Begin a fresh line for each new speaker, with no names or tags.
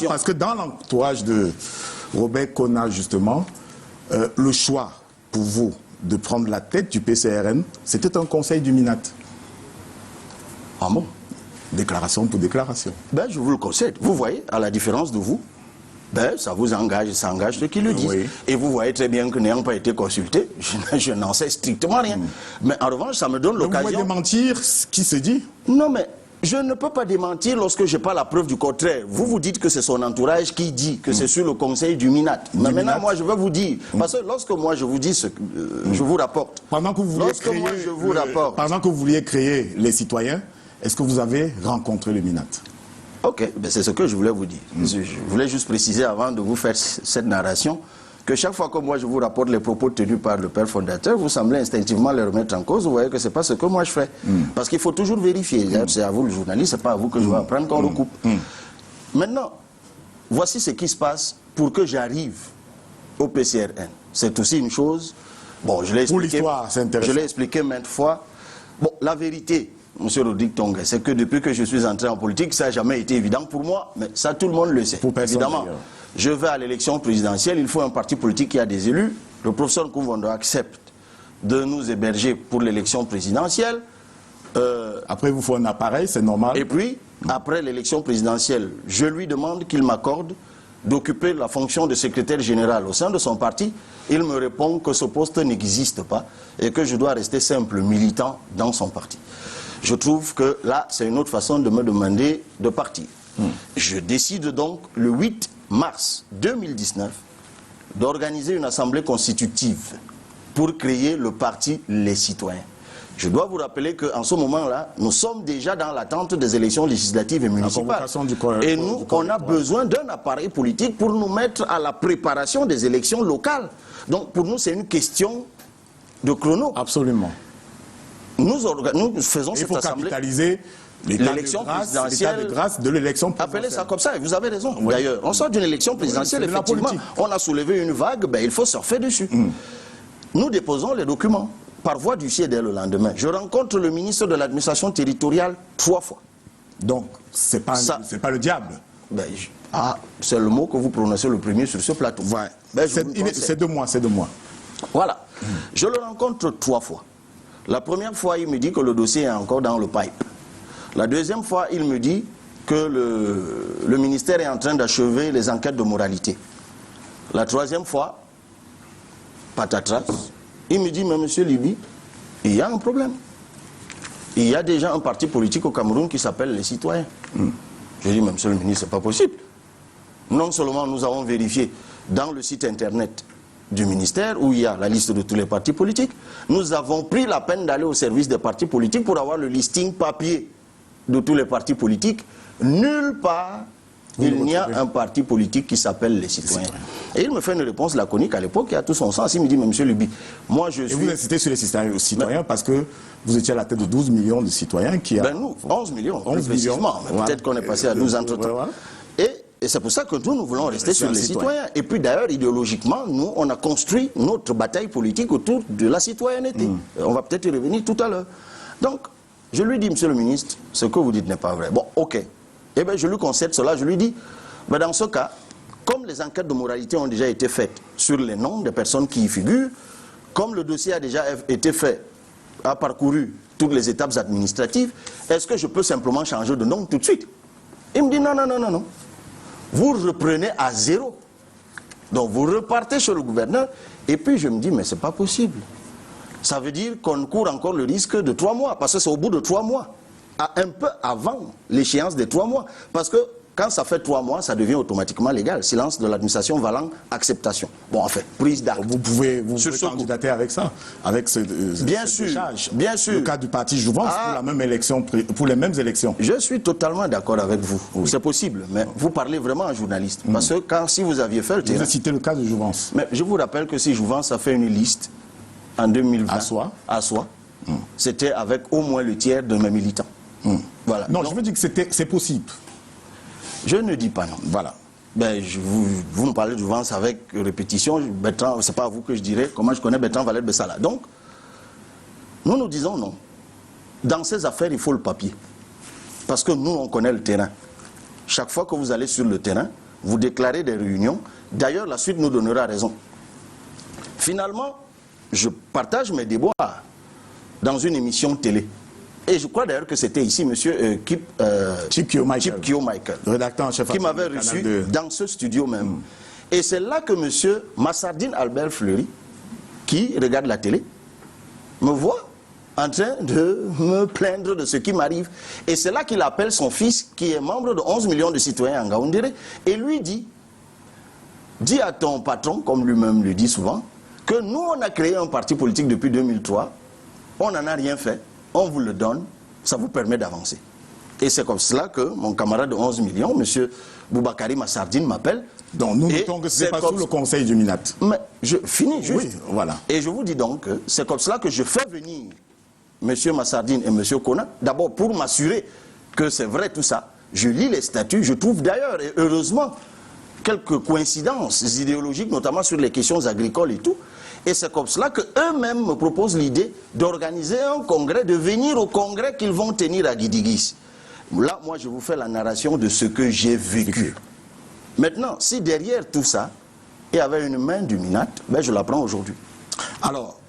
Parce que dans l'entourage de Robert Kona, justement, le choix pour vous de prendre la tête du PCRN, c'était un conseil du MINAT.
Ah bon?
Déclaration pour déclaration.
Ben, je vous le concède. Vous voyez, à la différence de vous, ben, ça vous engage, ça engage ceux qui le disent. Oui. Et vous voyez très bien que n'ayant pas été consulté, je n'en sais strictement rien. Mais en revanche, ça me donne l'occasion...
Vous pouvez démentir ce qui se dit?
Non, mais je ne peux pas démentir lorsque je n'ai pas la preuve du contraire. Vous dites que c'est son entourage qui dit que c'est sur le conseil du MINAT. Mais maintenant, moi, je vais vous dire, parce que lorsque moi, je vous dis ce que je vous rapporte...
Pendant que vous vouliez créer les citoyens, est-ce que vous avez rencontré le MINAT?
Ok, ben c'est ce que je voulais vous dire. Je voulais juste préciser avant de vous faire cette narration que chaque fois que moi je vous rapporte les propos tenus par le père fondateur, vous semblez instinctivement les remettre en cause. Vous voyez que ce n'est pas ce que moi je fais. Parce qu'il faut toujours vérifier. C'est à vous le journaliste, ce n'est pas à vous que je vais apprendre qu'on recoupe. Maintenant, voici ce qui se passe pour que j'arrive au PCRN. C'est aussi une chose... Bon, je l'ai expliqué, expliqué maintes fois. Bon, la vérité... Monsieur Rodrigue Tonga, c'est que depuis que je suis entré en politique, ça n'a jamais été évident pour moi, mais ça tout le monde le sait. Évidemment, je vais à l'élection présidentielle, il faut un parti politique qui a des élus. Le professeur Kouvondo accepte de nous héberger pour l'élection présidentielle.
Après, vous faut un appareil, c'est normal.
Et puis, après l'élection présidentielle, je lui demande qu'il m'accorde d'occuper la fonction de secrétaire général au sein de son parti. Il me répond que ce poste n'existe pas et que je dois rester simple militant dans son parti. Je trouve que là, c'est une autre façon de me demander de partir. Je décide donc, le 8 mars 2019, d'organiser une assemblée constitutive pour créer le parti Les Citoyens. Je dois vous rappeler qu'en ce moment-là, nous sommes déjà dans l'attente des élections législatives et municipales. Et nous, on a besoin d'un appareil politique pour nous mettre à la préparation des élections locales. Donc, pour nous, c'est une question de chrono.
Absolument.
Nous faisons cette assemblée.
Capitaliser
l'élection présidentielle.
de grâce de l'élection présidentielle.
Appelez ça comme ça, et vous avez raison. Oui. D'ailleurs, on sort d'une élection présidentielle, effectivement. On a soulevé une vague, ben, il faut surfer dessus. Nous déposons les documents par voie d'huissier dès le lendemain. Je rencontre le ministre de l'administration territoriale 3 fois.
Donc, c'est pas le diable.
Ben, c'est le mot que vous prononcez le premier sur ce plateau.
Ouais. Ben, c'est de moi, c'est de moi.
Voilà. Je le rencontre 3 fois. La première fois, il me dit que le dossier est encore dans le pipe. La deuxième fois, il me dit que le ministère est en train d'achever les enquêtes de moralité. La troisième fois, patatras, il me dit, mais monsieur Libi, il y a un problème. Il y a déjà un parti politique au Cameroun qui s'appelle Les Citoyens. Je dis, mais monsieur le ministre, c'est pas possible. Non seulement nous avons vérifié dans le site internet du ministère, où il y a la liste de tous les partis politiques, nous avons pris la peine d'aller au service des partis politiques pour avoir le listing papier de tous les partis politiques. Nulle part, il n'y a un parti politique qui s'appelle Les Citoyens. Et il me fait une réponse laconique à l'époque qui a tout son sens. Il me dit, mais monsieur Luby, moi je suis...
Et vous insistez sur les citoyens parce que vous étiez à la tête de 12 millions de citoyens qui...
Ben nous, 11 millions, 11 millions. Mais peut-être qu'on est passé à 12 entre-temps. Et c'est pour ça que nous voulons rester sur les citoyens. Et puis d'ailleurs, idéologiquement, nous, on a construit notre bataille politique autour de la citoyenneté. On va peut-être y revenir tout à l'heure. Donc, je lui dis, monsieur le ministre, ce que vous dites n'est pas vrai. Bon, ok. Eh bien, je lui concède cela. Je lui dis, ben, dans ce cas, comme les enquêtes de moralité ont déjà été faites sur les noms des personnes qui y figurent, comme le dossier a déjà été fait, a parcouru toutes les étapes administratives, est-ce que je peux simplement changer de nom tout de suite? Il me dit, non, non, non, non, non. Vous reprenez à zéro. Donc vous repartez chez le gouverneur. Et puis je me dis, mais c'est pas possible. Ça veut dire qu'on court encore le risque de 3 mois. Parce que c'est au bout de 3 mois. Un peu avant l'échéance des 3 mois. Parce que quand ça fait 3 mois, ça devient automatiquement légal. Silence de l'administration valant acceptation. Bon, en fait, prise d'acte.
Vous pouvez candidater avec ça, avec ce
bien sûr, bien sûr.
Le cas du parti Jouvence pour la même élection, pour les mêmes élections.
Je suis totalement d'accord avec vous. Oui. C'est possible, mais vous parlez vraiment en journaliste. Parce que si vous aviez fait le terrain...
Vous avez cité le cas de Jouvence.
Mais je vous rappelle que si Jouvence a fait une liste en 2020... À soi. C'était avec au moins le tiers de mes militants. Voilà.
Non, je veux dire que c'est possible.
Je ne dis pas non.
Voilà.
Ben, vous me parlez de Jouvence avec répétition. Bertrand, c'est pas à vous que je dirais comment je connais Bertrand Valette Bessala. Donc, nous disons non. Dans ces affaires, il faut le papier. Parce que nous, on connaît le terrain. Chaque fois que vous allez sur le terrain, vous déclarez des réunions. D'ailleurs, la suite nous donnera raison. Finalement, je partage mes déboires dans une émission télé. Et je crois d'ailleurs que c'était ici M.
Chip Kyo
Michael,
rédacteur en chef
qui m'avait reçu dans ce studio même. Et c'est là que M. Massardine Albert Fleury, qui regarde la télé, me voit en train de me plaindre de ce qui m'arrive. Et c'est là qu'il appelle son fils, qui est membre de 11 millions de citoyens en Ngaoundéré, et lui dit, dis à ton patron, comme lui-même le dit souvent, que nous, on a créé un parti politique depuis 2003, on n'en a rien fait, on vous le donne, ça vous permet d'avancer. Et c'est comme cela que mon camarade de 11 millions, M. Boubakari Massardine, m'appelle.
Donc nous notons que ce n'est pas sous le conseil du MINAT.
Mais je finis juste.
Oui, voilà.
Et je vous dis donc que c'est comme cela que je fais venir M. Massardine et M. Kona, d'abord pour m'assurer que c'est vrai tout ça. Je lis les statuts, je trouve d'ailleurs, et heureusement, quelques coïncidences idéologiques, notamment sur les questions agricoles et tout. Et c'est comme cela qu'eux-mêmes me proposent l'idée d'organiser un congrès, de venir au congrès qu'ils vont tenir à Guidigis. Là, moi, je vous fais la narration de ce que j'ai vécu. Maintenant, si derrière tout ça, il y avait une main du MINAT, ben je la prends aujourd'hui.
Alors,